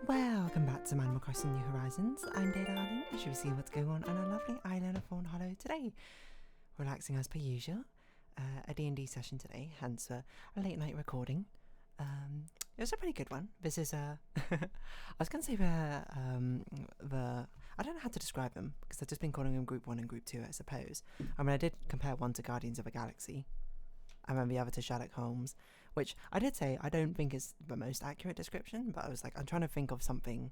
Welcome back to Animal Crossing New Horizons. I'm Day Darling, as you'll see what's going on our lovely island of Fawnhallow today. Relaxing as per usual. A D&D session today, hence a late night recording. It was a pretty good one. This is I was going to say I don't know how to describe them, because I've just been calling them Group 1 and Group 2, I suppose. I mean, I did compare one to Guardians of the Galaxy, and then the other to Sherlock Holmes, which I did say I don't think is the most accurate description, but I was like, I'm trying to think of something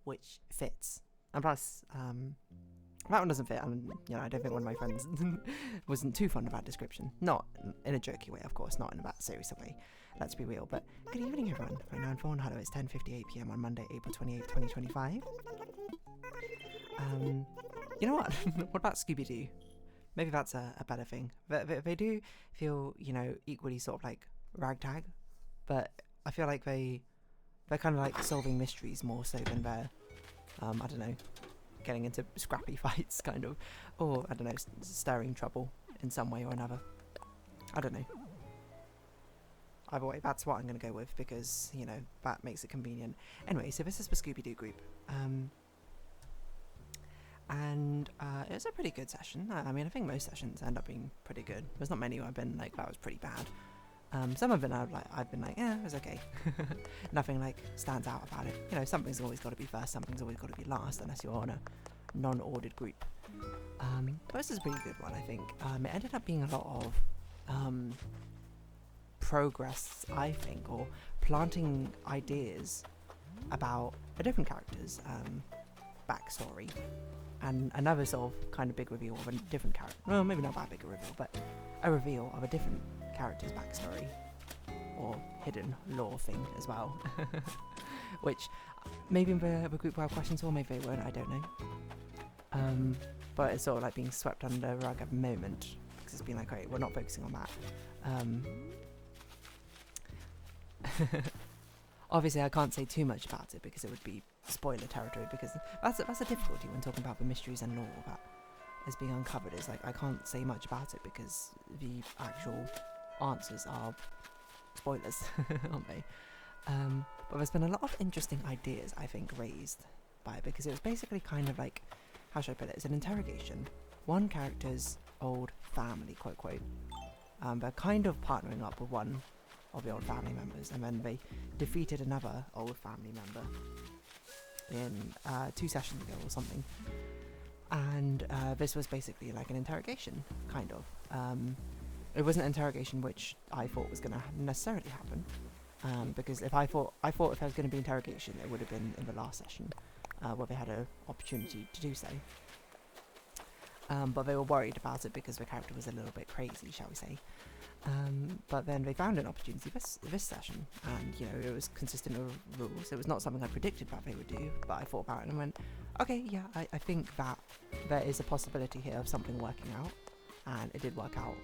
which fits. And plus, that one doesn't fit. I mean, I don't think one of my friends wasn't too fond of that description. Not in a jokey way, of course, not in a that serious way. Let's be real. But good evening, everyone. Right now in Fawnhallow, it's 10:58 PM on Monday, April 28th, 2025. You know what? What about Scooby-Doo? Maybe that's a better thing. They do feel, equally sort of like ragtag, but I feel like they're kind of like solving mysteries more so than they're, I don't know, getting into scrappy fights, kind of, or I don't know, stirring trouble in some way or another. I don't know. Either way, that's what I'm going to go with, because that makes it convenient. Anyway, so this is the Scooby-Doo group. And it was a pretty good session. I mean, I think most sessions end up being pretty good. There's not many where I've been like, that was pretty bad. Some of them I've been like, yeah, it was okay. Nothing like stands out about it. Something's always got to be first, something's always got to be last, unless you're on a non-ordered group. But this is a pretty good one, I think. It ended up being a lot of progress, I think, or planting ideas about a different character's backstory. And another sort of kind of big reveal of a different character. Well, maybe not that big a reveal, but a reveal of a different character's backstory. Or hidden lore thing as well. Which maybe the group will have questions for, maybe they won't, I don't know. But it's sort of like being swept under the rug at the moment. Because it's been like, okay, we're not focusing on that. Obviously, I can't say too much about it because it would be spoiler territory, because that's a difficulty when talking about the mysteries and lore that is being uncovered. Is like, I can't say much about it because the actual answers are spoilers, aren't they? But there's been a lot of interesting ideas, I think, raised by it, because it was basically kind of like, how should I put it? It's an interrogation. One character's old family, quote, quote. They're kind of partnering up with one of the old family members, and then they defeated another old family member in 2 sessions ago or something. And this was basically like an interrogation, kind of. It wasn't an interrogation which I thought was going to necessarily happen, because if I thought if there was going to be interrogation, it would have been in the last session, where they had an opportunity to do so. But they were worried about it because the character was a little bit crazy, shall we say. But then they found an opportunity this session, and it was consistent with rules. It was not something I predicted that they would do, but I thought about it and went, okay, yeah, I think that there is a possibility here of something working out, and it did work out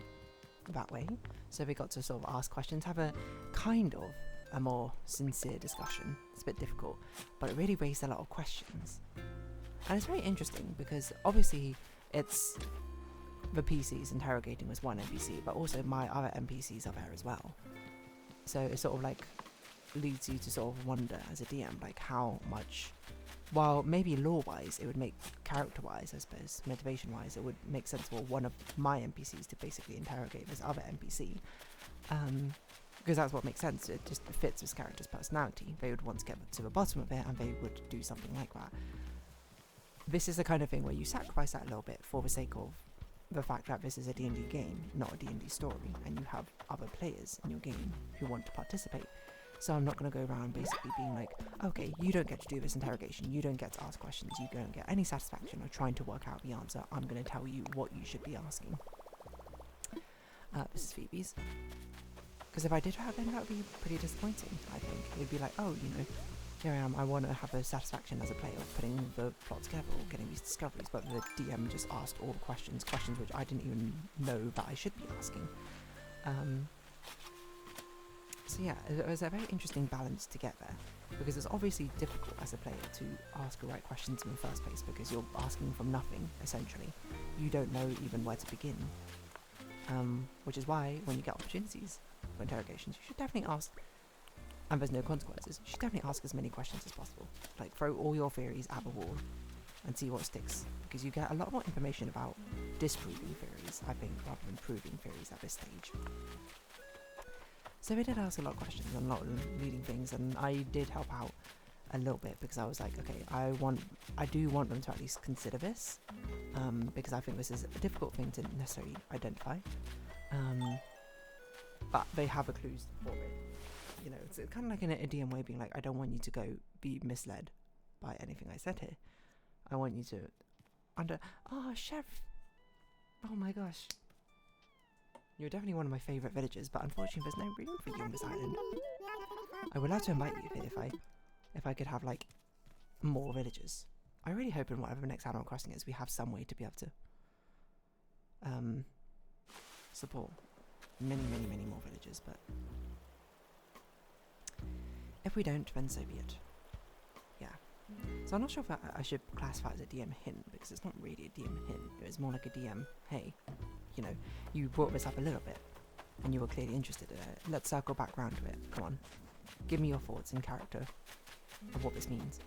that way. So we got to sort of ask questions, have a kind of a more sincere discussion. It's a bit difficult, but it really raised a lot of questions, and it's very interesting because obviously it's the PCs interrogating was one NPC, but also my other NPCs are there as well. So it sort of like leads you to sort of wonder as a DM, like how much, while maybe lore-wise it would make, character-wise I suppose, motivation-wise, it would make sense for one of my NPCs to basically interrogate this other NPC. Because that's what makes sense, it just fits this character's personality. They would want to get to the bottom of it, and they would do something like that. This is the kind of thing where you sacrifice that a little bit for the sake of the fact that this is a D&D game, not a D&D story, and you have other players in your game who want to participate. So I'm not going to go around basically being like, okay, you don't get to do this interrogation, you don't get to ask questions, you don't get any satisfaction of trying to work out the answer. I'm going to tell you what you should be asking. This is Phoebe's. Because if I did have them, that would be pretty disappointing, I think. It'd be like, oh, here I am, I want to have the satisfaction as a player of putting the plot together or getting these discoveries, but the DM just asked all the questions which I didn't even know that I should be asking. So yeah, it was a very interesting balance to get there, because it's obviously difficult as a player to ask the right questions in the first place, because you're asking from nothing, essentially. You don't know even where to begin. Which is why, when you get opportunities for interrogations, you should definitely ask and there's no consequences, you should definitely ask as many questions as possible. Like, throw all your theories at the wall and see what sticks, because you get a lot more information about disproving theories, I think, rather than proving theories at this stage. So they did ask a lot of questions and a lot of leading things, and I did help out a little bit, because I was like, okay, I do want them to at least consider this, because I think this is a difficult thing to necessarily identify, but they have a clues for it. You know, it's kind of like in a DM way, being like, I don't want you to be misled by anything I said here. I want you to Chef, oh my gosh, you're definitely one of my favourite villagers, but unfortunately there's no room for you on this island. I would love to invite you here if I could have like more villagers. I really hope in whatever the next Animal Crossing is, we have some way to be able to support many more villagers, but if we don't, then so be it. Yeah. So I'm not sure if I should classify it as a DM hint, because it's not really a DM hint. It's more like a DM, hey, you know, you brought this up a little bit, and you were clearly interested in it. Let's circle back round to it. Come on. Give me your thoughts in character of what this means.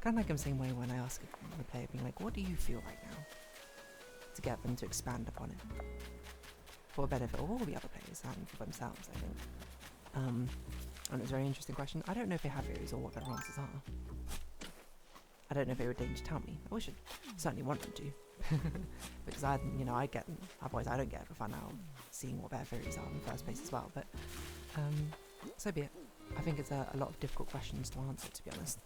Kind of like the same way when I ask the player, being like, what do you feel right now? To get them to expand upon it. For the benefit of all the other players and for themselves, I think. And it's a very interesting question. I don't know if they have theories or what their answers are. I don't know if they would deign to tell me. I wish I'd certainly want them to. Because I get, otherwise I don't get the fun out of seeing what their theories are in the first place as well. But, so be it. I think it's a lot of difficult questions to answer, to be honest.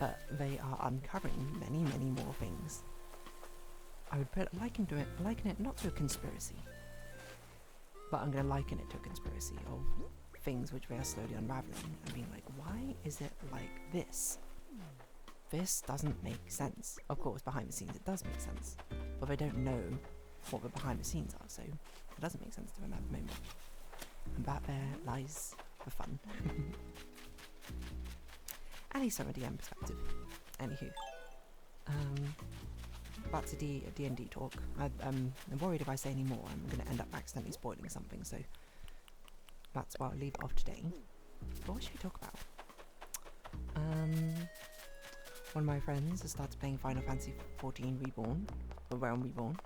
But they are uncovering many more things. I would liken it not to a conspiracy, but I'm going to liken it to a conspiracy of things which they are slowly unraveling and being like, why is it like this? This doesn't make sense. Of course, behind the scenes it does make sense, but they don't know what the behind the scenes are, so it doesn't make sense to them at the moment. And that there lies the fun. At least from a DM perspective. Anywho. Back to D&D talk. I'm worried if I say any more, I'm going to end up accidentally spoiling something, so that's why I'll leave it off today. But what should we talk about? One of my friends has started playing Final Fantasy XIV Reborn, or Realm Reborn,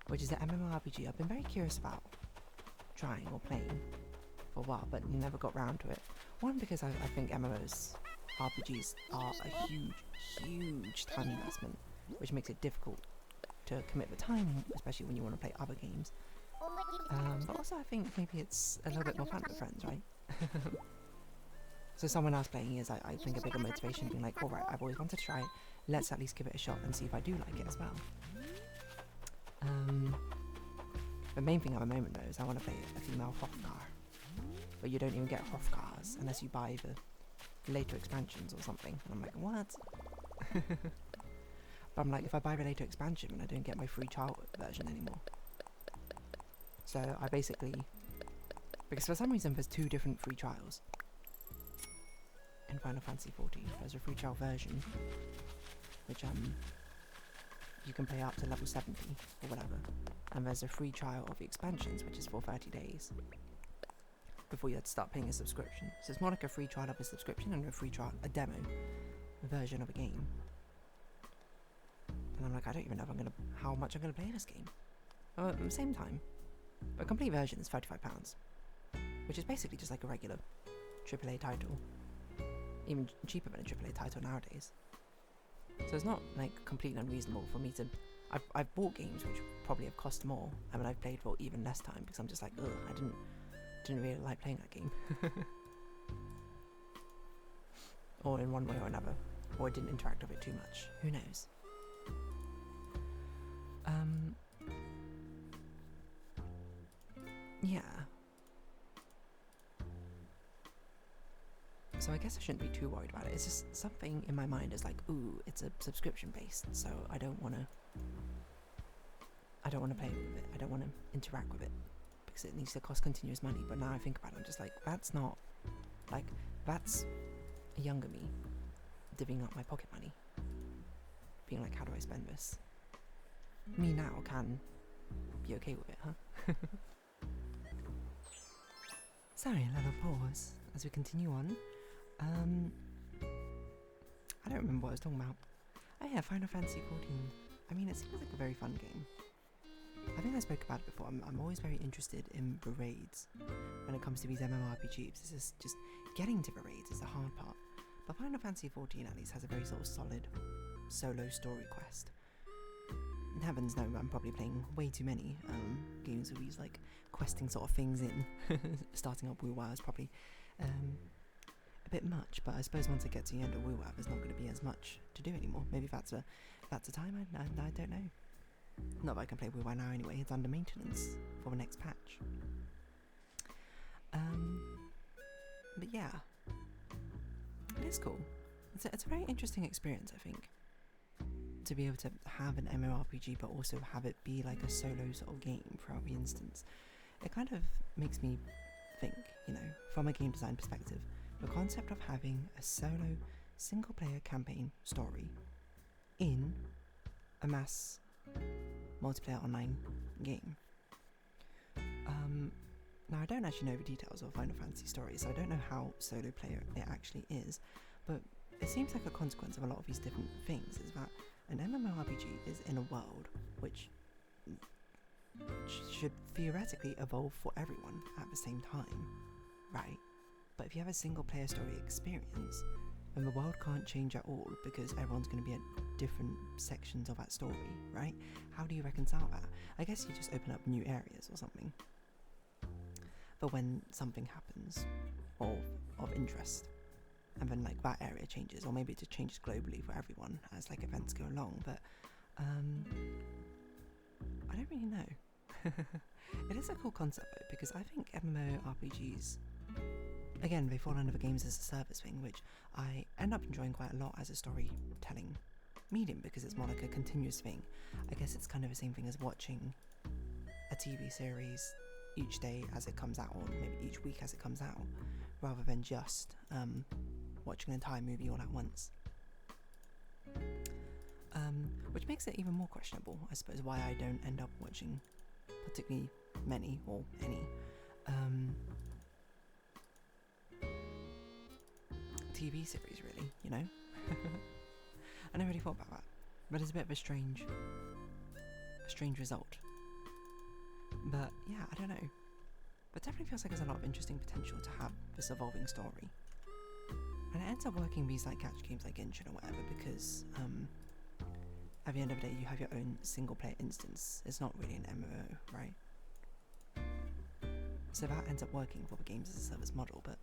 which is an MMORPG I've been very curious about trying or playing for a while, but never got round to it. One, because I think MMOs, RPGs are a huge time investment, which makes it difficult to commit the time, especially when you want to play other games. But also I think maybe it's a little bit more fun with friends, right? So someone else playing is, I think, a bigger motivation, being like, alright, I've always wanted to try it, let's at least give it a shot and see if I do like it as well. The main thing at the moment though is I want to play a female Hrothgar, but you don't even get Hrothgars unless you buy the later expansions or something. And I'm like, what? But I'm like, if I buy the later expansion, then I don't get my free trial version anymore. So I basically, because for some reason there's two different free trials in Final Fantasy XIV. There's a free trial version, which you can play up to level 70 or whatever, and there's a free trial of the expansions, which is for 30 days before you have to start paying a subscription. So it's more like a free trial of a subscription and a demo version of a game. And I'm like, I don't even know if how much I'm gonna play this game. At the same time, a complete version is £35, which is basically just like a regular AAA title, even cheaper than a AAA title nowadays. So it's not like completely unreasonable for me to. I've bought games which probably have cost more, and I've played for even less time because I'm just like, ugh, I didn't really like playing that game, or in one way or another, or I didn't interact with it too much. Who knows? Yeah. So I guess I shouldn't be too worried about it. It's just something in my mind is like, ooh, it's a subscription based, so I don't want to play with it. I don't want to interact with it because it needs to cost continuous money. But now I think about it, I'm just like, that's not, like, that's a younger me divvying up my pocket money, being like, how do I spend this? Me now can be okay with it, huh? Sorry, a little pause. as we continue on, I don't remember what I was talking about. Oh yeah, Final Fantasy 14. I mean, it seems like a very fun game. I think I spoke about it before. I'm always very interested in the raids when it comes to these MMORPGs. It's just getting to the raids is the hard part. But Final Fantasy 14 at least has a very sort of solid solo story quest. Heavens no, I'm probably playing way too many games with these like questing sort of things in. Starting up WoW is probably a bit much, but I suppose once I get to the end of WoW, there's not going to be as much to do anymore. Maybe that's a time. I don't know. Not that I can play WoW now anyway. It's under maintenance for the next patch. But yeah, it is cool. It's a very interesting experience, I think, to be able to have an MMORPG but also have it be like a solo sort of game throughout the instance. It kind of makes me think, you know, from a game design perspective, the concept of having a solo single player campaign story in a mass multiplayer online game. Now I don't actually know the details of Final Fantasy stories, so I don't know how solo player it actually is, but it seems like a consequence of a lot of these different things is that an MMORPG is in a world which should theoretically evolve for everyone at the same time, right? But if you have a single player story experience, then the world can't change at all because everyone's going to be at different sections of that story, right? How do you reconcile that? I guess you just open up new areas or something. But when something happens of interest, and then like that area changes, or maybe it just changes globally for everyone as like events go along, but I don't really know. It is a cool concept though, because I think MMORPGs, again, they fall under the games as a service thing, which I end up enjoying quite a lot as a storytelling medium because it's more like a continuous thing. I guess it's kind of the same thing as watching a TV series each day as it comes out, or maybe each week as it comes out, rather than just watching an entire movie all at once. Which makes it even more questionable, I suppose, why I don't end up watching particularly many or any TV series, really, you know? I never really thought about that, but it's a bit of a strange result. But yeah, I don't know. But definitely feels like there's a lot of interesting potential to have this evolving story. And it ends up working these like catch games like Genshin or whatever because at the end of the day you have your own single player instance. It's not really an MMO, right? So that ends up working for the games as a service model, but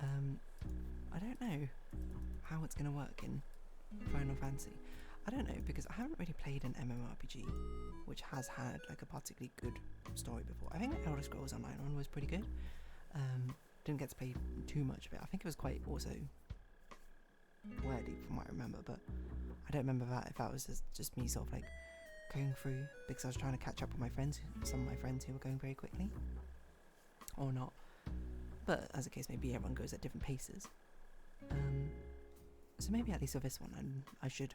I don't know how it's going to work in Final Fantasy. I don't know, because I haven't really played an MMORPG which has had like a particularly good story before. I think Elder Scrolls Online one was pretty good. Didn't get to play too much of it. I think it was quite also wordy from what I remember, but I don't remember that if that was just me sort of like going through because I was trying to catch up with my friends, some of my friends who were going very quickly, or not. But as the case may be, everyone goes at different paces. So maybe at least with this one, I should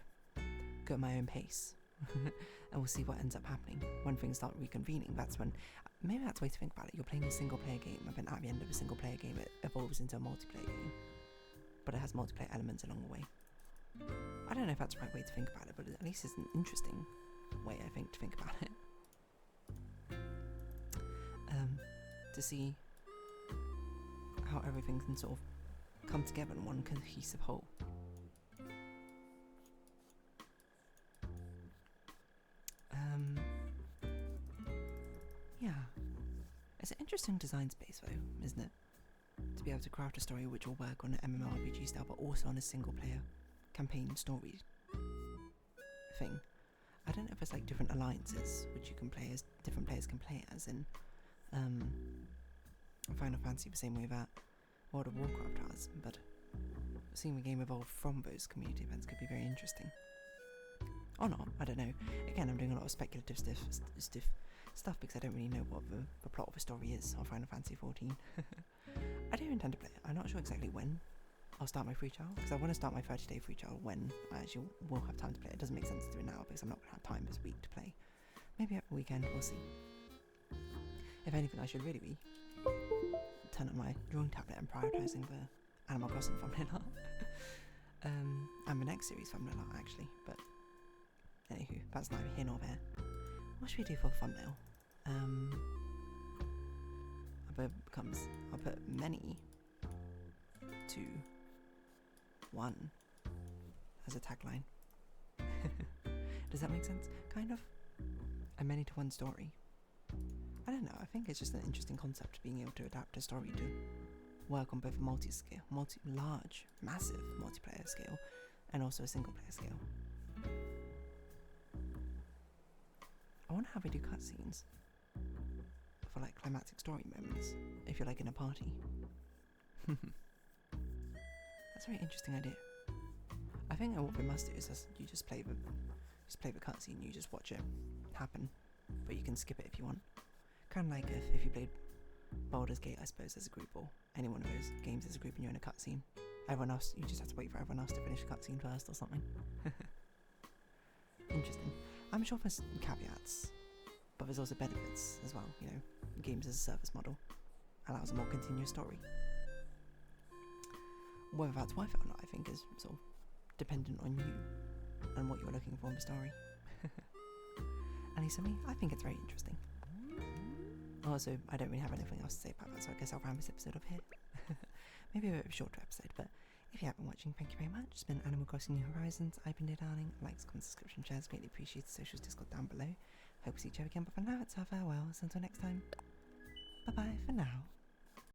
go at my own pace, and we'll see what ends up happening when things start reconvening. That's when, maybe that's the way to think about it. You're playing a single player game, and then at the end of a single player game, it evolves into a multiplayer game, but it has multiplayer elements along the way. I don't know if that's the right way to think about it, but at least it's an interesting way, I think, to think about it. To see how everything can sort of come together in one cohesive whole. Yeah, it's an interesting design space though, isn't it? To be able to craft a story which will work on an MMORPG style, but also on a single player campaign story thing. I don't know if there's like different alliances which you can play as, different players can play as in Final Fantasy the same way that World of Warcraft has, but seeing the game evolve from those community events could be very interesting. Or not, I don't know. Again, I'm doing a lot of speculative stuff because I don't really know what the plot of the story is on Final Fantasy 14. I do intend to play it. I'm not sure exactly when I'll start my free trial, because I want to start my 30-day free trial when I actually will have time to play it. It doesn't make sense to do it now because I'm not going to have time this week to play. Maybe at the weekend, we'll see. If anything, I should really be turn on my drawing tablet and prioritising the Animal Crossing thumbnail art. And the next series thumbnail art actually, but anywho, that's neither here nor there. What should we do for a thumbnail? I'll put many to one as a tagline. Does that make sense? Kind of. A many to one story. I don't know, I think it's just an interesting concept, being able to adapt a story to work on both a large, massive multiplayer scale, and also a single player scale. I wonder how they do cutscenes for like climactic story moments, if you're like in a party. That's a very interesting idea. I think what we must do is you just play the cutscene, you just watch it happen, but you can skip it if you want. Kind of like if you played Baldur's Gate, I suppose, as a group, or any one of those games as a group and you're in a cutscene. Everyone else, you just have to wait for everyone else to finish the cutscene first or something. Interesting. I'm sure there's caveats, but there's also benefits as well, you know. Games as a service model allows a more continuous story. Whether that's worth it or not, I think, is sort of dependent on you and what you're looking for in the story. At least for me, I think it's very interesting. Also, I don't really have anything else to say about that, so I guess I'll round this episode off here. Maybe a bit of a shorter episode, but if you have been watching, thank you very much. It's been Animal Crossing New Horizons. I've been Dear Darling. Likes, comments, subscription, shares, greatly appreciated. Socials, Discord down below. Hope to see each other again, but for now, it's our farewells. Until next time, bye bye for now.